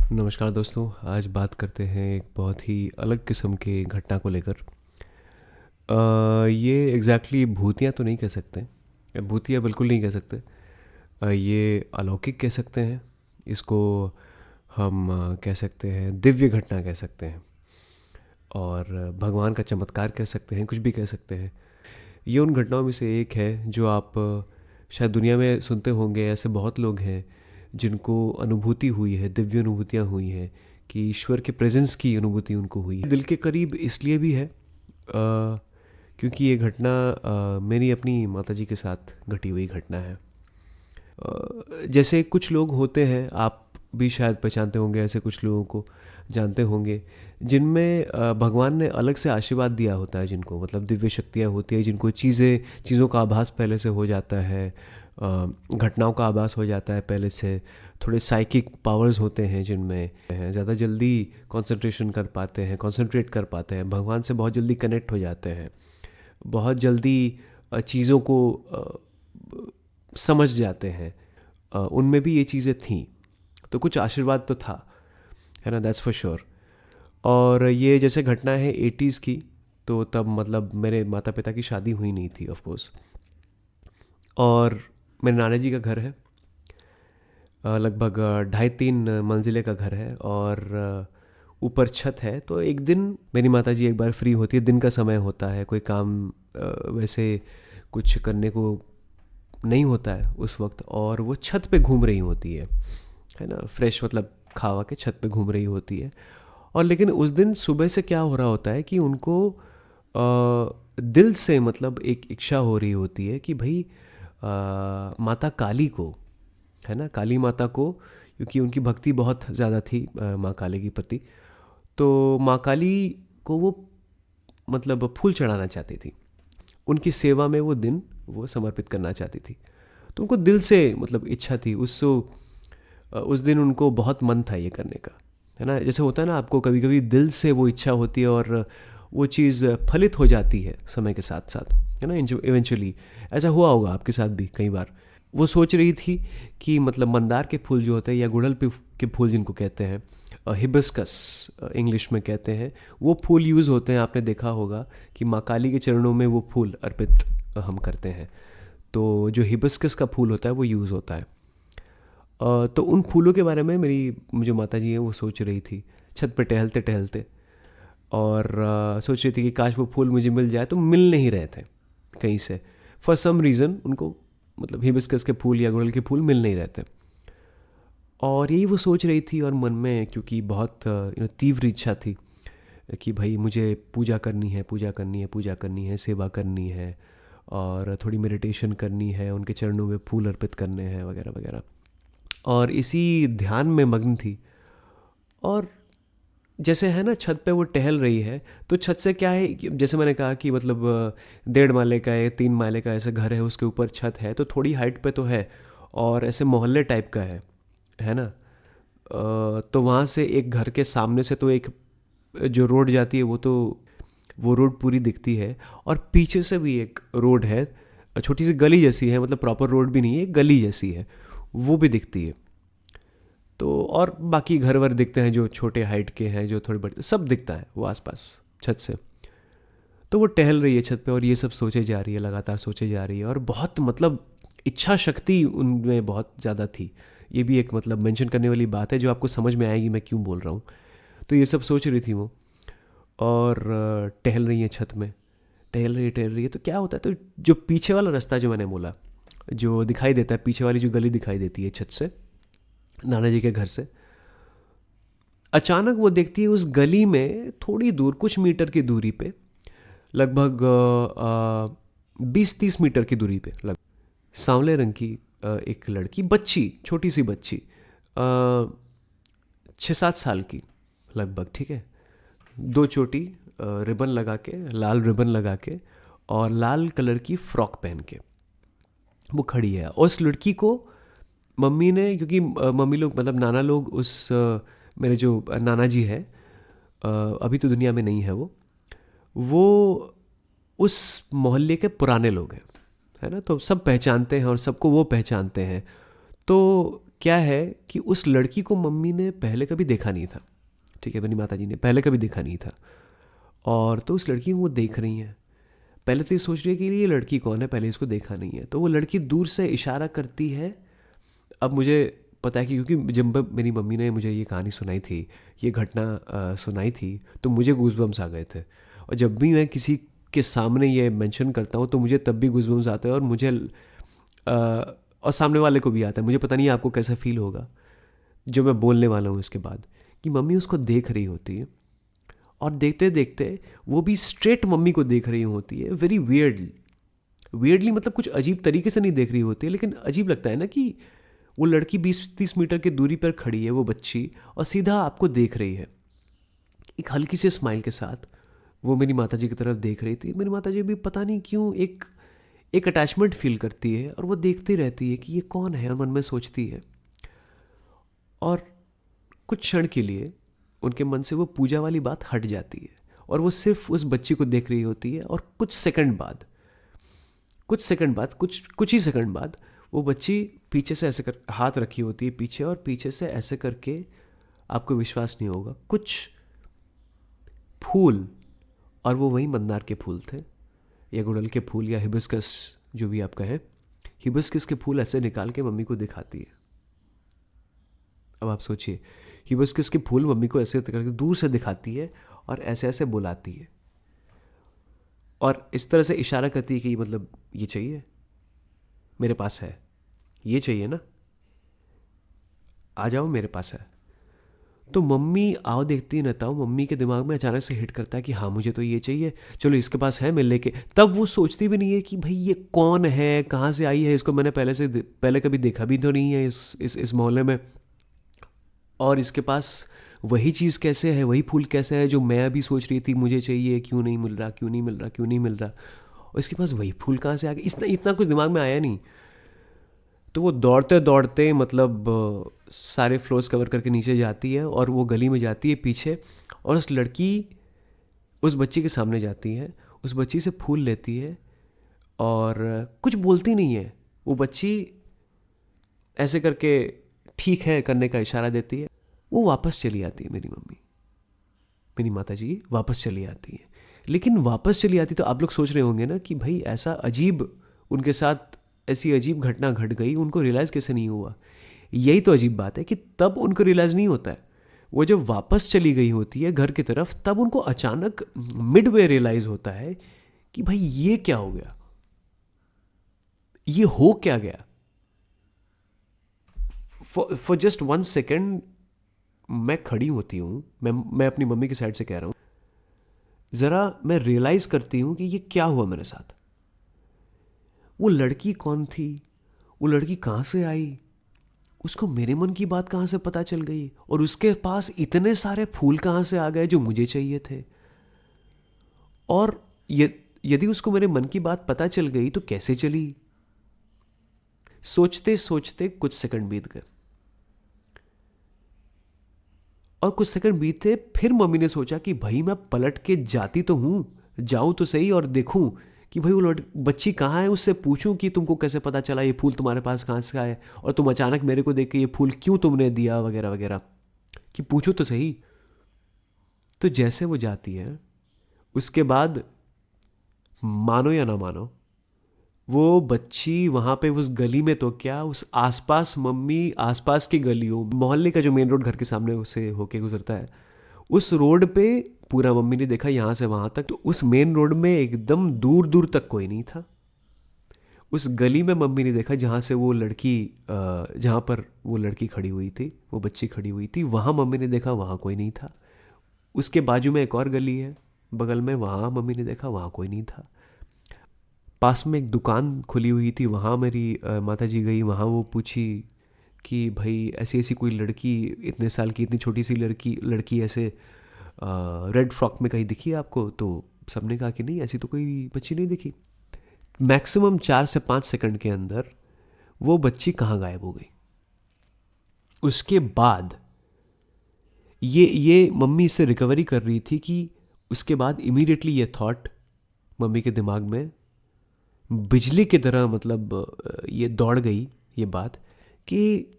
नमस्कार दोस्तों। आज बात करते हैं एक बहुत ही अलग किस्म की घटना को लेकर। ये एग्जैक्टली भूतिया तो नहीं कह सकते, भूतिया बिल्कुल नहीं कह सकते। ये अलौकिक कह सकते हैं इसको। हम कह सकते हैं दिव्य घटना कह सकते हैं, और भगवान का चमत्कार कह सकते हैं, कुछ भी कह सकते हैं। ये उन घटनाओं में से एक है जो आप शायद दुनिया में सुनते होंगे। ऐसे बहुत लोग हैं जिनको अनुभूति हुई है, दिव्य अनुभूतियाँ हुई हैं कि ईश्वर के प्रेजेंस की अनुभूति उनको हुई है। दिल के करीब इसलिए भी है क्योंकि ये घटना मेरी अपनी माताजी के साथ घटी हुई घटना है। जैसे कुछ लोग होते हैं, आप भी शायद पहचानते होंगे, ऐसे कुछ लोगों को जानते होंगे जिनमें भगवान ने अलग से आशीर्वाद दिया होता है, जिनको मतलब दिव्य शक्तियाँ होती है, जिनको चीज़ों का आभास पहले से हो जाता है, घटनाओं का आभास हो जाता है पहले से। थोड़े साइकिक पावर्स होते हैं जिनमें ज़्यादा जल्दी कंसंट्रेशन कर पाते हैं, कंसंट्रेट कर पाते हैं, भगवान से बहुत जल्दी कनेक्ट हो जाते हैं, बहुत जल्दी चीज़ों को समझ जाते हैं। उनमें भी ये चीज़ें थीं, तो कुछ आशीर्वाद तो था, है ना, दैट्स फॉर श्योर। और ये जैसे घटना है 80s की, तो तब मतलब मेरे माता पिता की शादी हुई नहीं थी ऑफ कोर्स। और मेरे नाना जी का घर है, लगभग 2.5-3 मंजिले का घर है, और ऊपर छत है। तो एक दिन मेरी माता जी एक बार फ्री होती है, दिन का समय होता है, कोई काम वैसे कुछ करने को नहीं होता है उस वक्त, और वो छत पे घूम रही होती है ना, फ्रेश मतलब खावा के छत पे घूम रही होती है। और लेकिन उस दिन सुबह से क्या हो रहा होता है कि उनको दिल से मतलब एक इच्छा हो रही होती है कि भाई माता काली को, है ना, काली माता को, क्योंकि उनकी भक्ति बहुत ज़्यादा थी माँ काली के प्रति। तो माँ काली को वो मतलब फूल चढ़ाना चाहती थी, उनकी सेवा में वो दिन वो समर्पित करना चाहती थी। तो उनको दिल से मतलब इच्छा थी उस दिन उनको बहुत मन था ये करने का, है ना। जैसे होता है ना, आपको कभी कभी दिल से वो इच्छा होती है और वो चीज़ फलित हो जाती है समय के साथ साथ, है ना, इवेंचुअली। ऐसा हुआ होगा आपके साथ भी कई बार। वो सोच रही थी कि मतलब मंदार के फूल जो होते हैं, या गुड़हल के फूल जिनको कहते हैं, हिबिस्कस इंग्लिश में कहते हैं, वो फूल यूज़ होते हैं। आपने देखा होगा कि माँ काली के चरणों में वो फूल अर्पित हम करते हैं। तो जो हिबिस्कस का फूल होता है वो यूज़ होता है। तो उन फूलों के बारे में मेरी जो माता जी हैं वो सोच रही थी छत पे टहलते टहलते, और सोच रही थी कि काश वो फूल मुझे मिल जाए। तो मिल नहीं रहे थे कहीं से, फॉर सम रीज़न उनको मतलब हिबिस्कस के फूल या गुड़हल के फूल मिल नहीं रहे थे। और यही वो सोच रही थी, और मन में क्योंकि बहुत तीव्र इच्छा थी कि भाई मुझे पूजा करनी है, पूजा करनी है, पूजा करनी है, सेवा करनी है, और थोड़ी मेडिटेशन करनी है, उनके चरणों में फूल अर्पित करने हैं वगैरह वगैरह। और इसी ध्यान में मग्न थी। और जैसे है ना, छत पे वो टहल रही है, तो छत से क्या है जैसे मैंने कहा कि मतलब 1.5 माले का है, 3 माले का ऐसा घर है, उसके ऊपर छत है, तो थोड़ी हाइट पे तो है, और ऐसे मोहल्ले टाइप का है ना। तो वहाँ से एक घर के सामने से तो एक जो रोड जाती है वो रोड पूरी दिखती है, और पीछे से भी एक रोड है, छोटी सी गली जैसी है, मतलब प्रॉपर रोड भी नहीं है, एक गली जैसी है, वो भी दिखती है। तो और बाकी घर वर दिखते हैं जो छोटे हाइट के हैं, जो थोड़े बड़े, सब दिखता है वो आसपास छत से। तो वो टहल रही है छत पे, और ये सब सोचे जा रही है, लगातार सोचे जा रही है, और बहुत मतलब इच्छा शक्ति उनमें बहुत ज़्यादा थी। ये भी एक मतलब मेंशन करने वाली बात है, जो आपको समझ में आएगी मैं क्यों बोल रहा हूँ। तो ये सब सोच रही थी वो, और टहल रही है छत में, टहल रही है। तो क्या होता है, तो जो पीछे वाला रास्ता जो मैंने बोला, जो दिखाई देता है, पीछे वाली जो गली दिखाई देती है छत से, नाना जी के घर से, अचानक वो देखती है उस गली में थोड़ी दूर, कुछ मीटर की दूरी पे, लगभग 20-30 मीटर की दूरी पे, लगभग सांवले रंग की एक लड़की, बच्ची, छोटी सी बच्ची, 6-7 साल की लगभग, ठीक है, दो चोटी, रिबन लगा के, लाल रिबन लगा के, और लाल कलर की फ्रॉक पहन के वो खड़ी है। और उस लड़की को मम्मी ने, क्योंकि मम्मी लोग मतलब नाना लोग मेरे जो नाना जी है, अभी तो दुनिया में नहीं है वो उस मोहल्ले के पुराने लोग हैं, है ना, तो सब पहचानते हैं और सबको वो पहचानते हैं। तो क्या है कि उस लड़की को मम्मी ने पहले कभी देखा नहीं था, ठीक है, मेरी माता जी ने पहले कभी देखा नहीं था। और तो उस लड़की को वो देख रही हैं। पहले तो ये सोच रही है कि ये लड़की कौन है, पहले इसको देखा नहीं है। तो वो लड़की दूर से इशारा करती है। अब मुझे पता है कि क्योंकि जब मेरी मम्मी ने मुझे ये कहानी सुनाई थी, ये घटना सुनाई थी, तो मुझे गूज़बम्स आ गए थे। और जब भी मैं किसी के सामने ये मेंशन करता हूँ तो मुझे तब भी गूज़बम्स आते हैं, और मुझे और सामने वाले को भी आता है। मुझे पता नहीं आपको कैसा फील होगा जो मैं बोलने वाला हूँ इसके बाद, कि मम्मी उसको देख रही होती है, और देखते देखते वो भी स्ट्रेट मम्मी को देख रही होती है। वेरी वियर्डली मतलब कुछ अजीब तरीके से नहीं देख रही होती है, लेकिन अजीब लगता है ना कि वो लड़की 20-30 मीटर की दूरी पर खड़ी है, वो बच्ची, और सीधा आपको देख रही है एक हल्की सी स्माइल के साथ। वो मेरी माताजी की तरफ देख रही थी। मेरी माताजी भी पता नहीं क्यों एक एक अटैचमेंट फील करती है, और वो देखती रहती है कि ये कौन है, और मन में सोचती है। और कुछ क्षण के लिए उनके मन से वो पूजा वाली बात हट जाती है, और वो सिर्फ उस बच्ची को देख रही होती है। और कुछ ही सेकंड बाद वो बच्ची पीछे से ऐसे कर हाथ रखी होती है पीछे, और पीछे से ऐसे करके, आपको विश्वास नहीं होगा, कुछ फूल, और वो वही मंदार के फूल थे, या गुड़हल के फूल, या हिबिस्कस, जो भी आप कहें, हिबिस्कस के फूल ऐसे निकाल के मम्मी को दिखाती है। अब आप सोचिए, हिबिस्कस के फूल मम्मी को ऐसे करके दूर से दिखाती है, और ऐसे ऐसे बुलाती है, और इस तरह से इशारा करती है कि मतलब ये चाहिए, मेरे पास है, ये चाहिए ना, आ जाओ मेरे पास है। तो मम्मी आओ देखती न ताओ, मम्मी के दिमाग में अचानक से हिट करता है कि हाँ मुझे तो ये चाहिए, चलो इसके पास है, मैं लेके। तब वो सोचती भी नहीं है कि भाई ये कौन है, कहाँ से आई है, इसको मैंने पहले कभी देखा भी तो नहीं है इस मोहल्ले में, और इसके पास वही चीज़ कैसे है, वही फूल कैसे है जो मैं अभी सोच रही थी मुझे चाहिए, क्यों नहीं मिल रहा, क्यों नहीं मिल रहा, क्यों नहीं मिल रहा, और इसके पास वही फूल कहाँ से आ गया, इतना इतना कुछ दिमाग में आया नहीं। तो वो दौड़ते दौड़ते मतलब सारे फ्लोर्स कवर करके नीचे जाती है, और वो गली में जाती है पीछे, और उस लड़की उस बच्ची के सामने जाती है, उस बच्ची से फूल लेती है, और कुछ बोलती नहीं है। वो बच्ची ऐसे करके ठीक है करने का इशारा देती है। वो वापस चली आती है, मेरी माता जी वापस चली आती है। लेकिन वापस चली आती तो आप लोग सोच रहे होंगे ना कि भाई ऐसा अजीब, उनके साथ ऐसी अजीब घटना घट गई, उनको रियलाइज़ कैसे नहीं हुआ। यही तो अजीब बात है कि तब उनको रियलाइज़ नहीं होता है। वो जब वापस चली गई होती है घर की तरफ, तब उनको अचानक मिड वे रियलाइज़ होता है कि भाई ये क्या हो गया, ये हो क्या गया। फॉर जस्ट 1 सेकेंड मैं खड़ी होती हूँ, मैं अपनी मम्मी की साइड से कह रहा हूँ, ज़रा मैं रियलाइज़ करती हूँ कि ये क्या हुआ मेरे साथ। वो लड़की कौन थी, वो लड़की कहाँ से आई, उसको मेरे मन की बात कहाँ से पता चल गई, और उसके पास इतने सारे फूल कहाँ से आ गए जो मुझे चाहिए थे। और यदि उसको मेरे मन की बात पता चल गई तो कैसे चली। सोचते सोचते कुछ सेकंड बीत गए, और कुछ सेकंड बीते, फिर मम्मी ने सोचा कि भाई मैं पलट के जाती तो हूँ, जाऊँ तो सही और देखूँ कि भाई वो बच्ची कहाँ है, उससे पूछूं कि तुमको कैसे पता चला ये फूल तुम्हारे पास कहाँ से आए, और तुम अचानक मेरे को देख के ये फूल क्यों तुमने दिया, वगैरह वगैरह, कि पूछूं तो सही। तो जैसे वो जाती है, उसके बाद मानो या ना मानो, वो बच्ची वहाँ पे उस गली में तो क्या, उस आसपास, मम्मी आसपास की गलियों, मोहल्ले का जो मेन रोड घर के सामने उसे होके गुजरता है, उस रोड पे पूरा मम्मी ने देखा यहाँ से वहाँ तक। तो उस मेन रोड में एकदम दूर दूर तक कोई नहीं था। उस गली में मम्मी ने देखा जहाँ से वो लड़की, जहाँ पर वो लड़की खड़ी हुई थी, वो बच्ची खड़ी हुई थी, वहाँ मम्मी ने देखा वहाँ कोई नहीं था। उसके बाजू में एक और गली है बगल में, वहाँ मम्मी ने देखा वहाँ कोई नहीं था। पास में एक दुकान खुली हुई थी, वहाँ मेरी माता जी गई, वहाँ वो पूछी कि भाई ऐसी ऐसी कोई लड़की, इतने साल की इतनी छोटी सी लड़की ऐसे रेड फ्रॉक में कहीं दिखी आपको। तो सबने कहा कि नहीं, ऐसी तो कोई बच्ची नहीं दिखी। मैक्सिमम 4 से 5 सेकंड के अंदर वो बच्ची कहाँ गायब हो गई। उसके बाद ये मम्मी इससे रिकवरी कर रही थी कि उसके बाद इमीडिएटली ये थॉट मम्मी के दिमाग में बिजली की तरह, मतलब ये दौड़ गई ये बात कि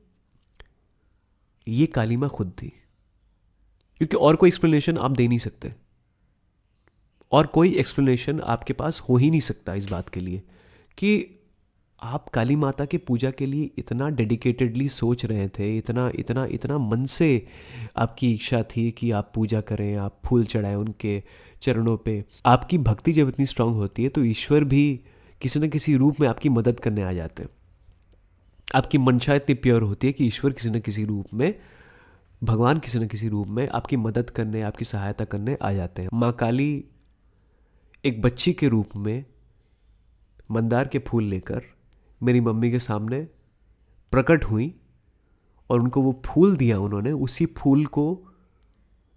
ये काली माँ खुद थी, क्योंकि और कोई एक्सप्लेनेशन आप दे नहीं सकते, और कोई एक्सप्लेनेशन आपके पास हो ही नहीं सकता इस बात के लिए कि आप काली माता के पूजा के लिए इतना डेडिकेटेडली सोच रहे थे, इतना इतना इतना मन से आपकी इच्छा थी कि आप पूजा करें, आप फूल चढ़ाएं उनके चरणों पे। आपकी भक्ति जब इतनी स्ट्रांग होती है तो ईश्वर भी किसी न किसी रूप में आपकी मदद करने आ जाते हैं। आपकी मंशा इतनी प्योर होती है कि ईश्वर किसी न किसी रूप में, भगवान किसी न किसी रूप में आपकी मदद करने, आपकी सहायता करने आ जाते हैं। माँ काली एक बच्ची के रूप में मंदार के फूल लेकर मेरी मम्मी के सामने प्रकट हुई, और उनको वो फूल दिया उन्होंने। उसी फूल को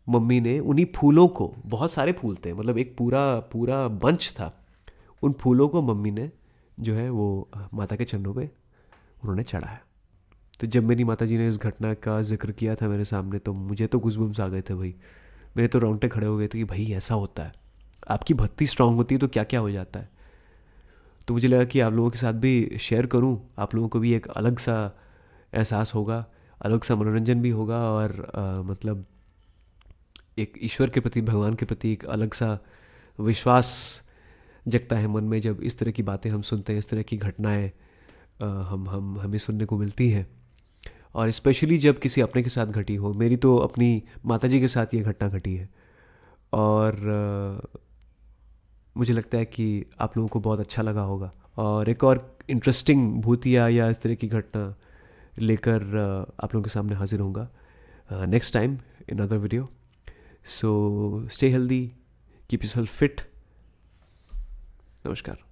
मम्मी ने, उन्हीं फूलों को, बहुत सारे फूल थे, मतलब एक पूरा पूरा बंच था, उन फूलों को मम्मी ने जो है वो माता के चरणों पे उन्होंने चढ़ाया। तो जब मेरी माता जी ने इस घटना का जिक्र किया था मेरे सामने, तो मुझे तो गूज़बम्स आ गए थे भाई, मेरे तो रोंगटे खड़े हो गए थे कि भाई ऐसा होता है, आपकी भक्ति स्ट्रांग होती है तो क्या क्या हो जाता है। तो मुझे लगा कि आप लोगों के साथ भी शेयर करूं, आप लोगों को भी एक अलग सा एहसास होगा, अलग सा मनोरंजन भी होगा, और मतलब एक ईश्वर के प्रति, भगवान के प्रति एक अलग सा विश्वास जगता है मन में जब इस तरह की बातें हम सुनते हैं, इस तरह की घटनाएं हम हमें सुनने को मिलती हैं। और स्पेशली जब किसी अपने के साथ घटी हो। मेरी तो अपनी माताजी के साथ ये घटना घटी है, और मुझे लगता है कि आप लोगों को बहुत अच्छा लगा होगा। और एक और इंटरेस्टिंग भूतिया या इस तरह की घटना लेकर आप लोगों के सामने हाजिर होऊंगा next time in other video. So stay healthy, keep yourself fit. नमस्कार।